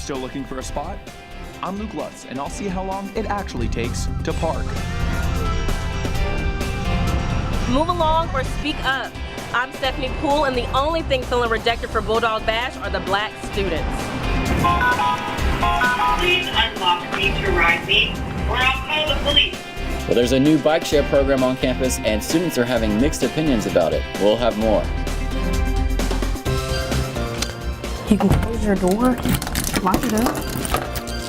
Still looking for a spot? I'm Luke Lutz, and I'll see how long it actually takes to park. Move along or speak up. I'm Stephanie Poole, and the only thing feeling rejected for Bulldog Bash are the black students. Please unlock me to ride me, or I'll call the police. Well, there's a new bike share program on campus, and students are having mixed opinions about it. We'll have more. You can close your door, lock it up,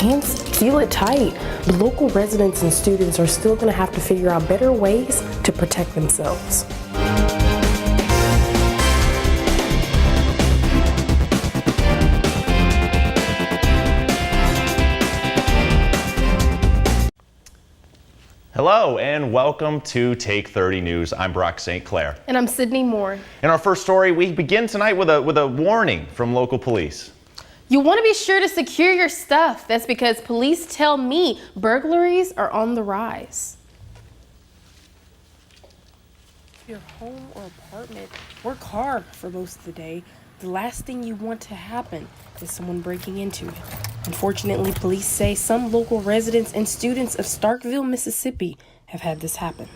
and seal it tight. The local residents and students are still going to have to figure out better ways to protect themselves. Hello and welcome to Take 30 News. I'm Brock St. Clair. And I'm Sydney Moore. In our first story, we begin tonight with a warning from local police. You want to be sure to secure your stuff. That's because police tell me burglaries are on the rise. Your home or apartment, work hard for most of the day. The last thing you want to happen is someone breaking into it. Unfortunately, police say some local residents and students of Starkville, Mississippi have had this happen.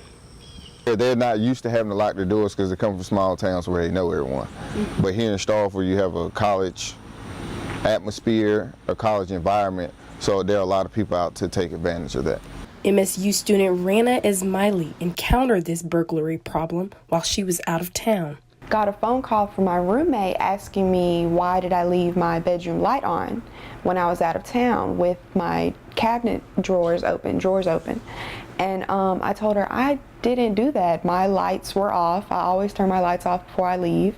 They're not used to having to lock their doors because they come from small towns where they know everyone. But here in Starkville, you have a college atmosphere, a college environment, so there are a lot of people out to take advantage of that. MSU student Rana Ismaili encountered this burglary problem while she was out of town. Got a phone call from my roommate asking me why did I leave my bedroom light on when I was out of town with my cabinet drawers open. And I told her I didn't do that. My lights were off. I always turn my lights off before I leave.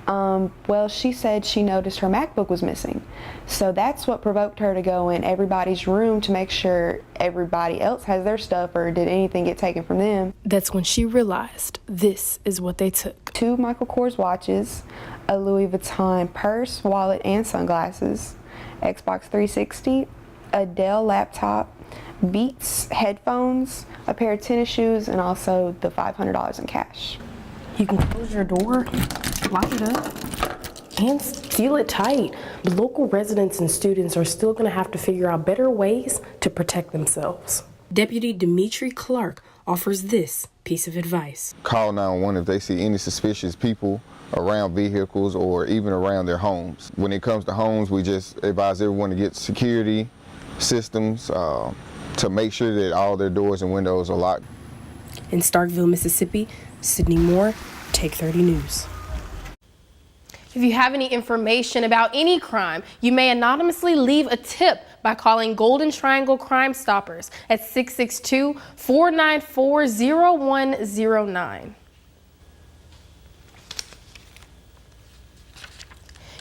Well, she said she noticed her MacBook was missing. So that's what provoked her to go in everybody's room to make sure everybody else has their stuff or did anything get taken from them. That's when she realized this is what they took. 2 Michael Kors watches, a Louis Vuitton purse, wallet, and sunglasses, Xbox 360, a Dell laptop, Beats headphones, a pair of tennis shoes, and also the $500 in cash. You can close your door, lock it up, and seal it tight. The local residents and students are still going to have to figure out better ways to protect themselves. Deputy Dimitri Clark offers this piece of advice. Call 911 if they see any suspicious people around vehicles or even around their homes. When it comes to homes, we just advise everyone to get security systems to make sure that all their doors and windows are locked. In Starkville, Mississippi, Sydney Moore, Take 30 News. If you have any information about any crime, you may anonymously leave a tip by calling Golden Triangle Crime Stoppers at 662-494-0109.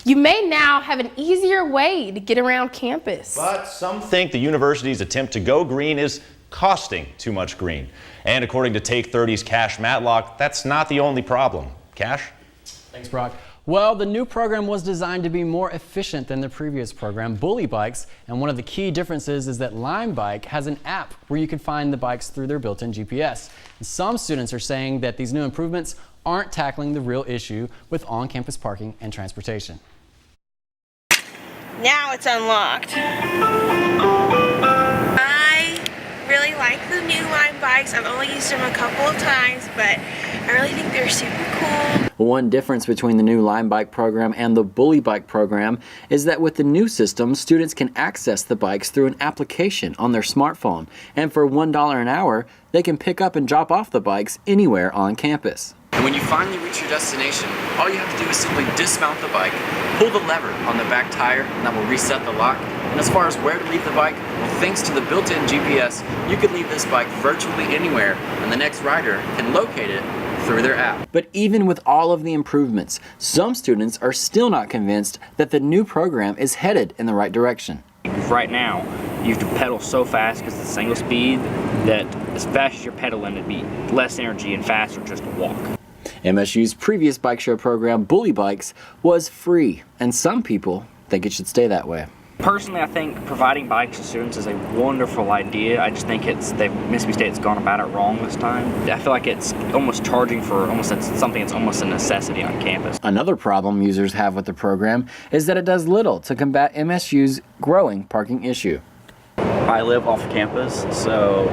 You may now have an easier way to get around campus. But some think the university's attempt to go green is costing too much green. And according to Take 30's Cash Matlock, that's not the only problem. Cash? Thanks, Brock. Well, the new program was designed to be more efficient than the previous program, Bully Bikes, and one of the key differences is that Lime Bike has an app where you can find the bikes through their built-in GPS. And some students are saying that these new improvements aren't tackling the real issue with on-campus parking and transportation. Now it's unlocked. I really like the new Lime bikes. I've only used them a couple of times, but I really think they're super cool. One difference between the new Lime Bike program and the Bully Bike program is that with the new system, students can access the bikes through an application on their smartphone, and for $1 an hour, they can pick up and drop off the bikes anywhere on campus. And when you finally reach your destination, all you have to do is simply dismount the bike, pull the lever on the back tire, and that will reset the lock. And as far as where to leave the bike, well, thanks to the built-in GPS, you could leave this bike virtually anywhere, and the next rider can locate it through their app. But even with all of the improvements, some students are still not convinced that the new program is headed in the right direction. Right now, you have to pedal so fast because it's single speed that as fast as you're pedaling, it'd be less energy and faster just to walk. MSU's previous bike share program, Bully Bikes, was free, and some people think it should stay that way. Personally, I think providing bikes to students is a wonderful idea. I just think Mississippi State's gone about it wrong this time. I feel like it's almost charging for something that's almost a necessity on campus. Another problem users have with the program is that it does little to combat MSU's growing parking issue. I live off campus, so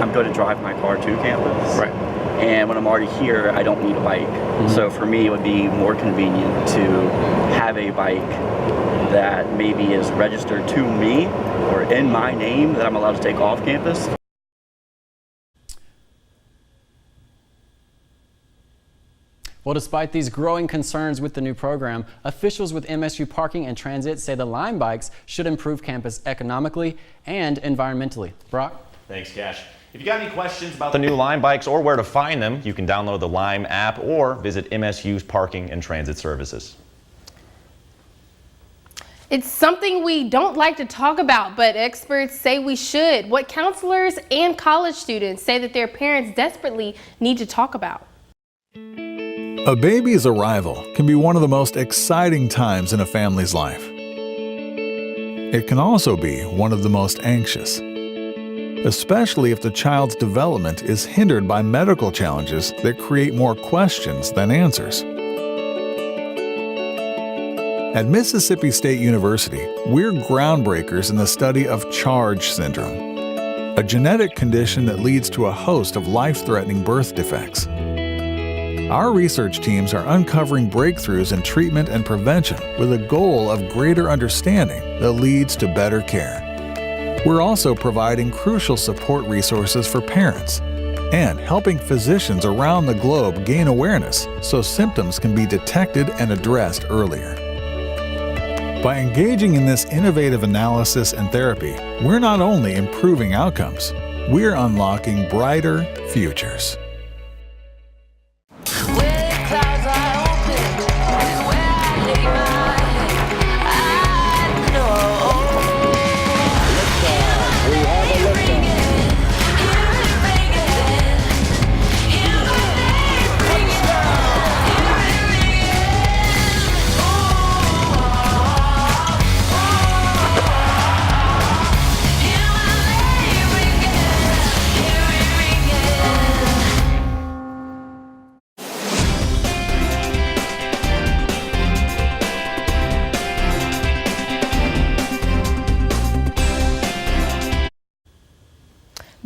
I'm going to drive my car to campus. Right. And when I'm already here, I don't need a bike. So for me, it would be more convenient to have a bike that maybe is registered to me or in my name that I'm allowed to take off campus. Well, despite these growing concerns with the new program, officials with MSU Parking and Transit say the Lime bikes should improve campus economically and environmentally. Brock? Thanks, Cash. If you got any questions about the new Lime bikes or where to find them, you can download the Lime app or visit MSU's Parking and Transit Services. It's something we don't like to talk about, but experts say we should. What counselors and college students say that their parents desperately need to talk about. A baby's arrival can be one of the most exciting times in a family's life. It can also be one of the most anxious, especially if the child's development is hindered by medical challenges that create more questions than answers. At Mississippi State University, we're groundbreakers in the study of CHARGE syndrome, a genetic condition that leads to a host of life-threatening birth defects. Our research teams are uncovering breakthroughs in treatment and prevention with a goal of greater understanding that leads to better care. We're also providing crucial support resources for parents and helping physicians around the globe gain awareness so symptoms can be detected and addressed earlier. By engaging in this innovative analysis and therapy, we're not only improving outcomes, we're unlocking brighter futures.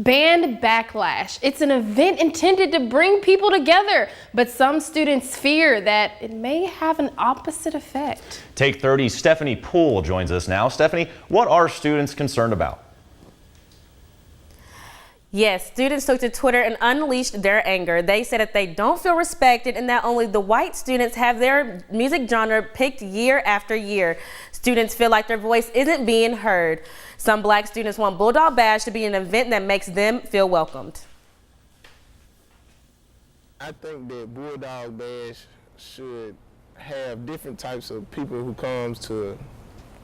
Band Backlash. It's an event intended to bring people together, but some students fear that it may have an opposite effect. Take 30's Stephanie Poole joins us now. Stephanie, what are students concerned about? Yes, students took to Twitter and unleashed their anger. They said that they don't feel respected and that only the white students have their music genre picked year after year. Students feel like their voice isn't being heard. Some black students want Bulldog Bash to be an event that makes them feel welcomed. I think that Bulldog Bash should have different types of people who comes to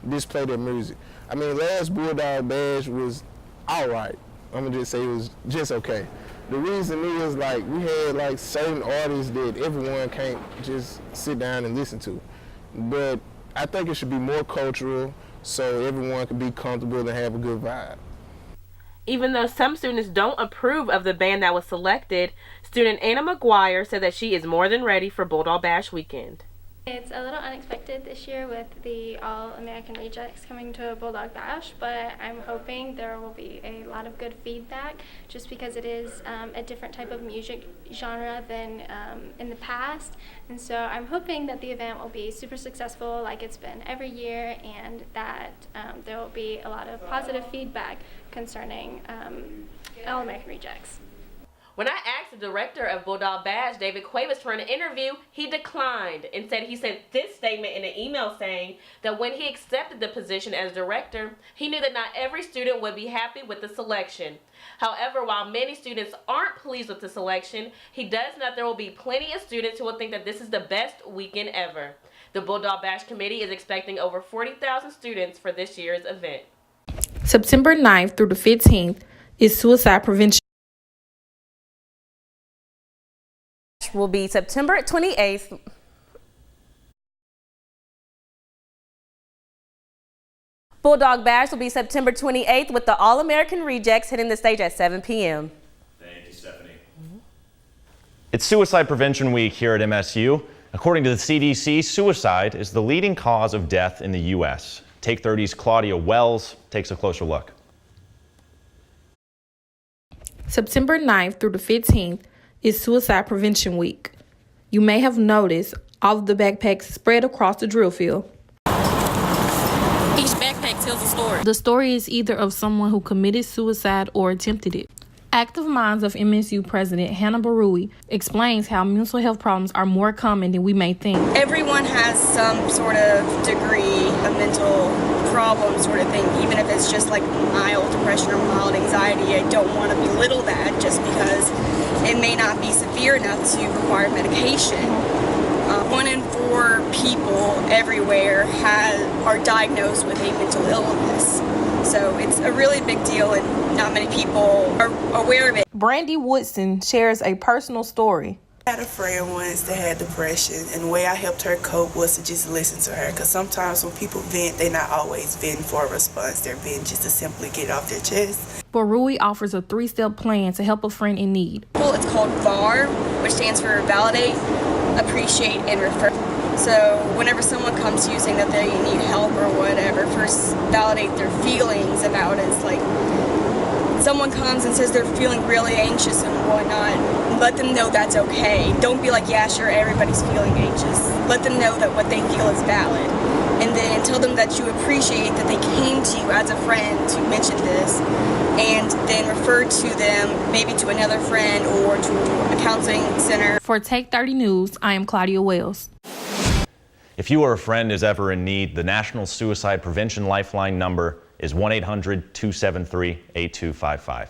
display their music. I mean, last Bulldog Bash was all right. I'm gonna just say it was just okay. The reason is like we had like certain artists that everyone can't just sit down and listen to. But I think it should be more cultural so everyone can be comfortable and have a good vibe. Even though some students don't approve of the band that was selected, student Anna McGuire said that she is more than ready for Bulldog Bash weekend. It's a little unexpected this year with the All-American Rejects coming to Bulldog Bash, but I'm hoping there will be a lot of good feedback just because it is a different type of music genre than in the past. And so I'm hoping that the event will be super successful like it's been every year and that there will be a lot of positive feedback concerning All-American Rejects. When I asked the director of Bulldog Bash, David Cuevas, for an interview, he declined and said he sent this statement in an email saying that when he accepted the position as director, he knew that not every student would be happy with the selection. However, while many students aren't pleased with the selection, he does know that there will be plenty of students who will think that this is the best weekend ever. The Bulldog Bash committee is expecting over 40,000 students for this year's event. September 9th through the 15th is Suicide Prevention. Will be September 28th. Bulldog Bash will be September 28th with the All-American Rejects hitting the stage at 7 p.m. Thank you, Stephanie. It's Suicide Prevention Week here at MSU. According to the CDC, suicide is the leading cause of death in the U.S. Take 30's Claudia Wells takes a closer look. September 9th through the 15th is Suicide Prevention Week. You may have noticed all of the backpacks spread across the drill field. Each backpack tells a story. The story is either of someone who committed suicide or attempted it. Active Minds of MSU President Hannah Barui explains how mental health problems are more common than we may think. Everyone has some sort of degree of mental problem sort of thing, even if it's just like mild depression or mild anxiety. I don't want to belittle that just because it may not be severe enough to require medication. 1 in 4 people everywhere are diagnosed with a mental illness. So it's a really big deal and not many people are aware of it. Brandy Woodson shares a personal story. I had a friend once that had depression, and the way I helped her cope was to just listen to her, because sometimes when people vent, they're not always venting for a response. They're venting just to simply get it off their chest. Barui offers a 3-step plan to help a friend in need. It's called VAR, which stands for Validate, Appreciate, and Refer. So whenever someone comes to you saying that they need help or whatever, first validate their feelings about it. It's like someone comes and says they're feeling really anxious and whatnot, let them know that's okay. Don't be like, yeah, sure, everybody's feeling anxious. Let them know that what they feel is valid. And then tell them that you appreciate that they came to you as a friend to mention this, and then refer to them maybe to another friend or to a counseling center. For Take 30 News, I am Claudia Wells. If you or a friend is ever in need, the National Suicide Prevention Lifeline number is 1-800-273-8255.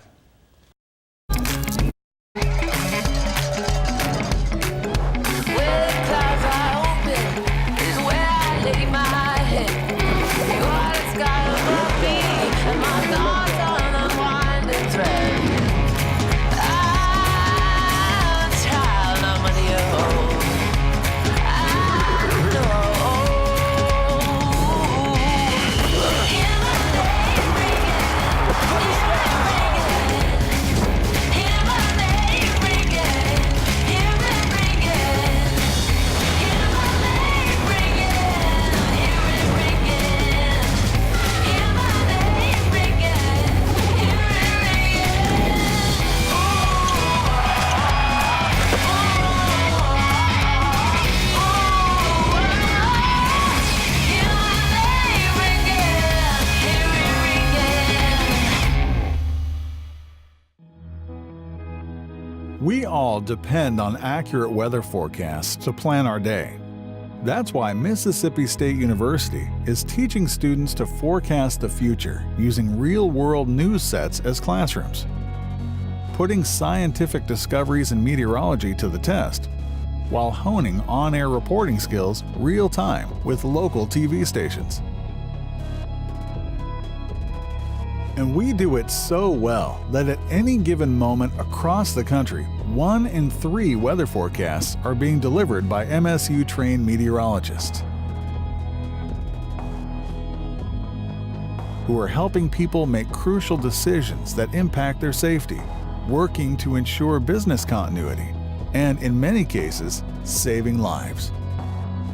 We all depend on accurate weather forecasts to plan our day. That's why Mississippi State University is teaching students to forecast the future using real-world news sets as classrooms, putting scientific discoveries in meteorology to the test, while honing on-air reporting skills real-time with local TV stations. And we do it so well that at any given moment across the country, 1 in 3 weather forecasts are being delivered by MSU-trained meteorologists who are helping people make crucial decisions that impact their safety, working to ensure business continuity, and in many cases, saving lives.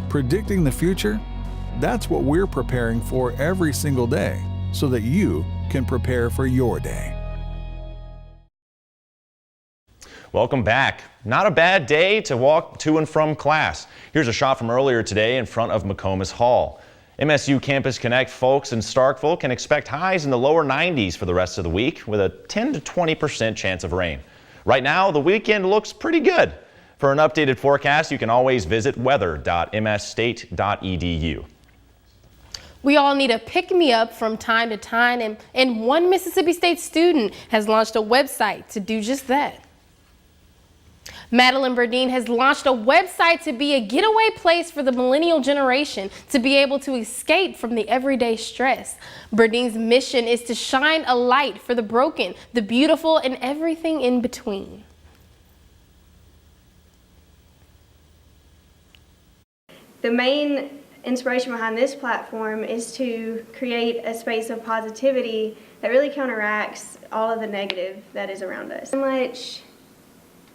Predicting the future? That's what we're preparing for every single day so that you can prepare for your day. Welcome back. Not a bad day to walk to and from class. Here's a shot from earlier today in front of McComas Hall. MSU Campus Connect folks in Starkville can expect highs in the lower 90s for the rest of the week with a 10 to 20% chance of rain. Right now, the weekend looks pretty good. For an updated forecast, you can always visit weather.msstate.edu. We all need a pick-me-up from time to time, and one Mississippi State student has launched a website to do just that. Madeline Burdine has launched a website to be a getaway place for the millennial generation to be able to escape from the everyday stress. Burdine's mission is to shine a light for the broken, the beautiful, and everything in between. The main inspiration behind this platform is to create a space of positivity that really counteracts all of the negative that is around us. So much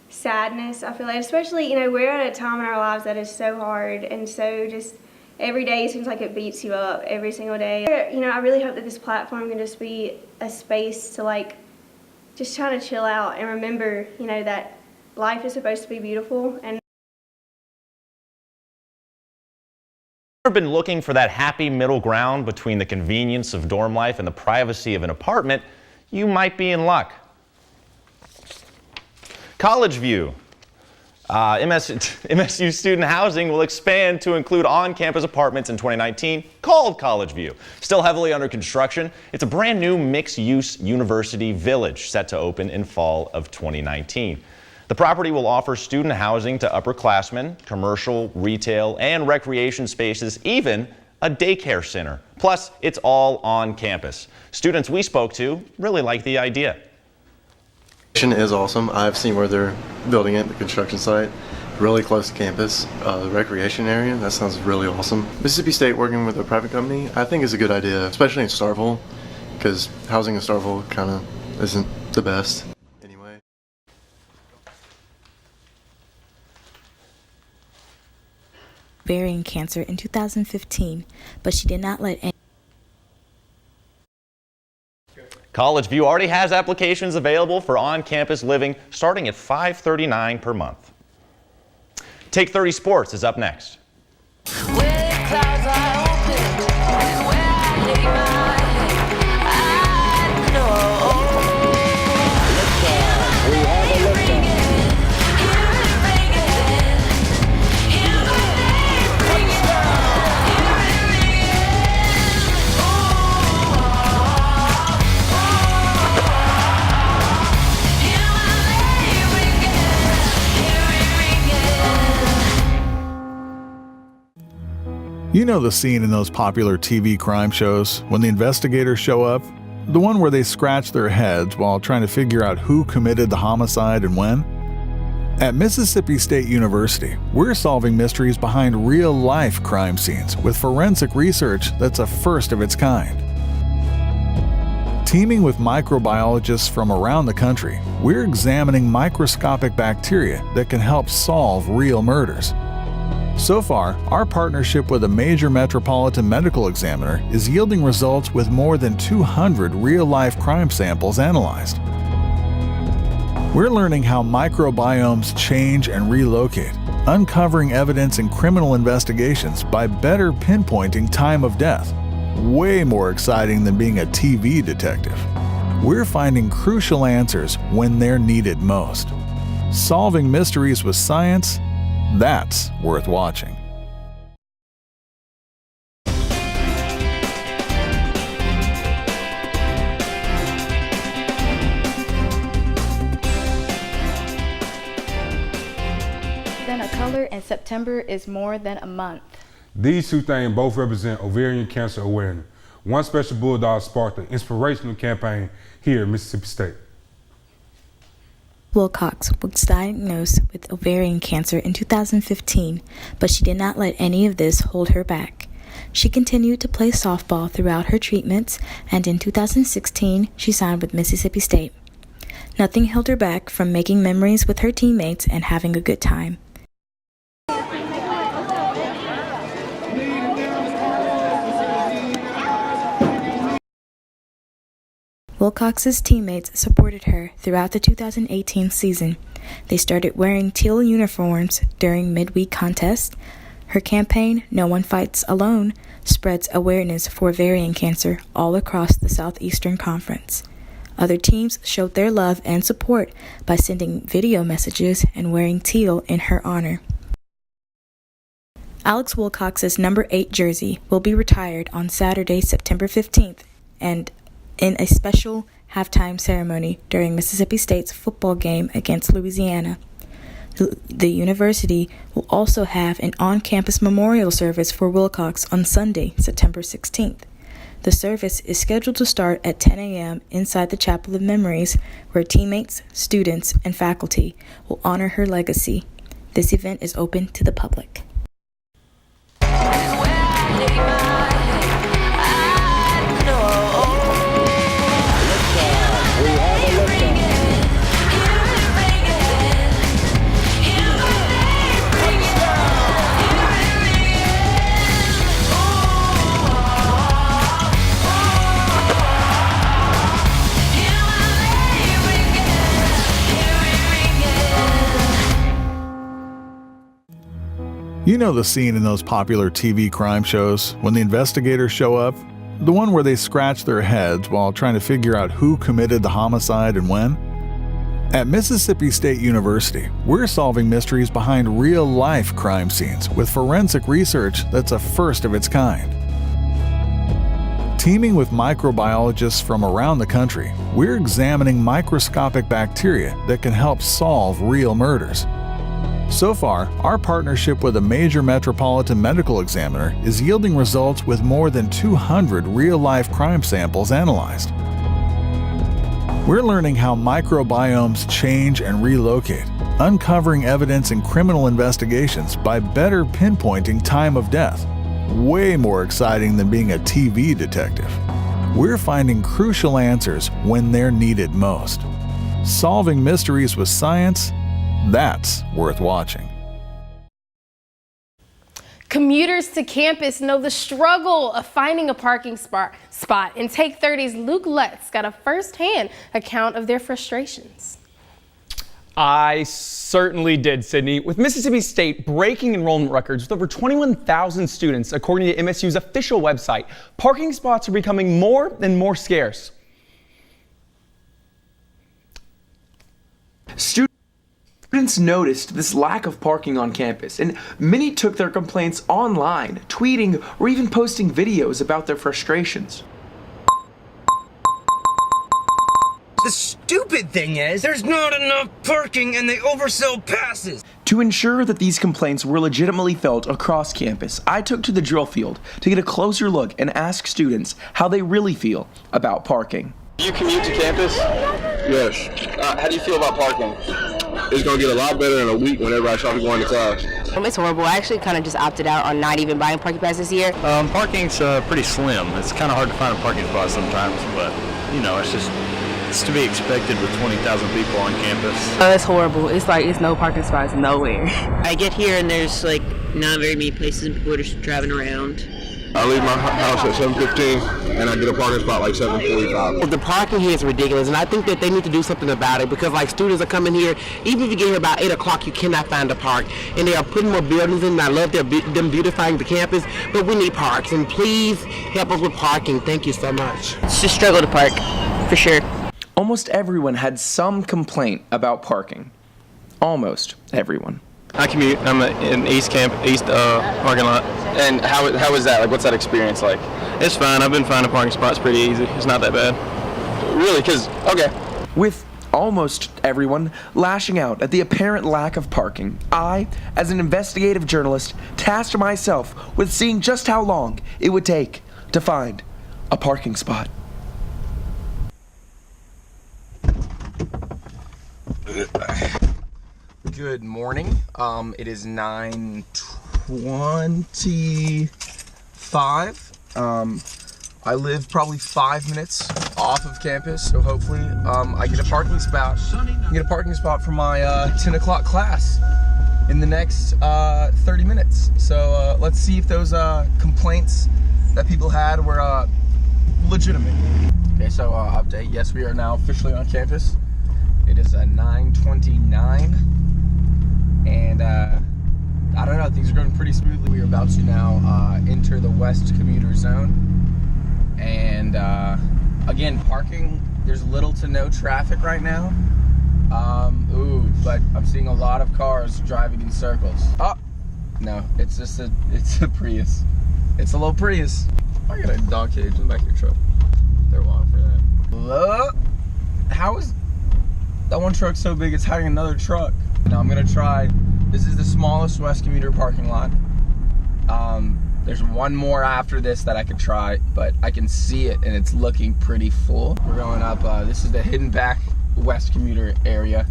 sadness, I feel like, especially, we're at a time in our lives that is so hard and so just every day seems like it beats you up every single day. I really hope that this platform can just be a space to just try to chill out and remember, that life is supposed to be beautiful. And Ever been looking for that happy middle ground between the convenience of dorm life and the privacy of an apartment? You might be in luck. College View. MSU student housing will expand to include on-campus apartments in 2019 called College View. Still heavily under construction, it's a brand new mixed-use university village set to open in fall of 2019. The property will offer student housing to upperclassmen, commercial, retail, and recreation spaces, even a daycare center. Plus, it's all on campus. Students we spoke to really like the idea. Is awesome. I've seen where they're building it, the construction site, really close to campus. The recreation area, that sounds really awesome. Mississippi State working with a private company, I think is a good idea, especially in Starkville, because housing in Starkville kind of isn't the best. Ovarian cancer in 2015, but she did not let any. College View already has applications available for on-campus living starting at $539 per month. Take 30 Sports is up next. You know the scene in those popular TV crime shows when the investigators show up? The one where they scratch their heads while trying to figure out who committed the homicide and when? At Mississippi State University, we're solving mysteries behind real-life crime scenes with forensic research that's a first of its kind. Teaming with microbiologists from around the country, we're examining microscopic bacteria that can help solve real murders. So far, our partnership with a major metropolitan medical examiner is yielding results with more than 200 real-life crime samples analyzed. We're learning how microbiomes change and relocate, uncovering evidence in criminal investigations by better pinpointing time of death. Way more exciting than being a TV detective. We're finding crucial answers when they're needed most. Solving mysteries with science, that's worth watching. Then a color in September is more than a month. These two things both represent ovarian cancer awareness. One Special Bulldog sparked an inspirational campaign here at Mississippi State. Wilcox was diagnosed with ovarian cancer in 2015, but she did not let any of this hold her back. She continued to play softball throughout her treatments, and in 2016, she signed with Mississippi State. Nothing held her back from making memories with her teammates and having a good time. Wilcox's teammates supported her throughout the 2018 season. They started wearing teal uniforms during midweek contests. Her campaign, No One Fights Alone, spreads awareness for ovarian cancer all across the Southeastern Conference. Other teams showed their love and support by sending video messages and wearing teal in her honor. Alex Wilcox's number 8 jersey will be retired on Saturday, September 15th, and in a special halftime ceremony during Mississippi State's football game against Louisiana. The university will also have an on-campus memorial service for Wilcox on Sunday, September 16th. The service is scheduled to start at 10 a.m. inside the Chapel of Memories, where teammates, students, and faculty will honor her legacy. This event is open to the public. You know the scene in those popular TV crime shows when the investigators show up? The one where they scratch their heads while trying to figure out who committed the homicide and when? At Mississippi State University, we're solving mysteries behind real-life crime scenes with forensic research that's a first of its kind. Teaming with microbiologists from around the country, we're examining microscopic bacteria that can help solve real murders. So far, our partnership with a major metropolitan medical examiner is yielding results with more than 200 real-life crime samples analyzed. We're learning how microbiomes change and relocate, uncovering evidence in criminal investigations by better pinpointing time of death. Way more exciting than being a TV detective. We're finding crucial answers when they're needed most. Solving mysteries with science, that's worth watching. Commuters to campus know the struggle of finding a parking spot, and Take 30's Luke Lutz got a first-hand account of their frustrations. I certainly did, Sydney. With Mississippi State breaking enrollment records with over 21,000 students, according to MSU's official website, parking spots are becoming more and more scarce. Students noticed this lack of parking on campus, and many took their complaints online, tweeting or even posting videos about their frustrations. The stupid thing is, there's not enough parking and they oversell passes. To ensure that these complaints were legitimately felt across campus, I took to the drill field to get a closer look and ask students how they really feel about parking. You commute to campus? Yes. How do you feel about parking? It's going to get a lot better in a week whenever I start going to class. It's horrible. I actually kind of just opted out on not even buying parking passes this year. Parking's pretty slim. It's kind of hard to find a parking spot sometimes, but, you know, it's to be expected with 20,000 people on campus. It's horrible. It's like it's no parking spots nowhere. I get here and there's like not very many places and people are just driving around. I leave my house at 7:15 and I get a parking spot like 7:45. The parking here is ridiculous, and I think that they need to do something about it because like students are coming here, even if you get here about 8 o'clock, you cannot find a park. And they are putting more buildings in, and I love them beautifying the campus, but we need parks, and please help us with parking. Thank you so much. It's just struggle to park, for sure. Almost everyone had some complaint about parking. Almost everyone. I commute. I'm in East parking lot. And how is that? Like, what's that experience like? It's fine. I've been finding parking spots pretty easy. It's not that bad. Really? Okay. With almost everyone lashing out at the apparent lack of parking, I, as an investigative journalist, tasked myself with seeing just how long it would take to find a parking spot. Good morning. It is 9:25. I live probably 5 minutes off of campus, so hopefully I get a parking spot. For my 10 o'clock class in the next 30 minutes. So let's see if those complaints that people had were legitimate. Okay, so update. Yes, we are now officially on campus. It is 9:29. And I don't know, things are going pretty smoothly. We are about to now enter the West Commuter Zone. And again, parking, there's little to no traffic right now. But I'm seeing a lot of cars driving in circles. Oh, no, it's a Prius. It's a little Prius. I got a dog cage in the back of your truck. They're wild for that. Look, how is that one truck so big it's hiding another truck? Now I'm gonna try, this is the smallest West Commuter parking lot. There's one more after this that I could try, but I can see it and it's looking pretty full. We're going up, this is the hidden back West Commuter area.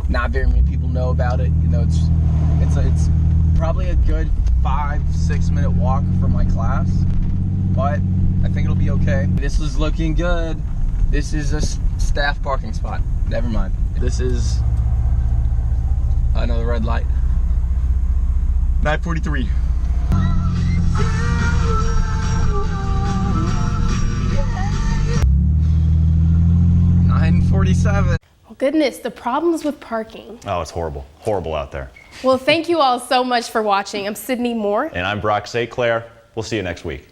Not very many people know about it. You know, it's probably a good 5-6 minute walk from my class, but I think it'll be okay. This is looking good. This is a staff parking spot. Never mind. This is another red light. 9:43. 9:47. Goodness, the problems with parking. Oh, it's horrible. Horrible out there. Well, thank you all so much for watching. I'm Sydney Moore. And I'm Brock St. Clair. We'll see you next week.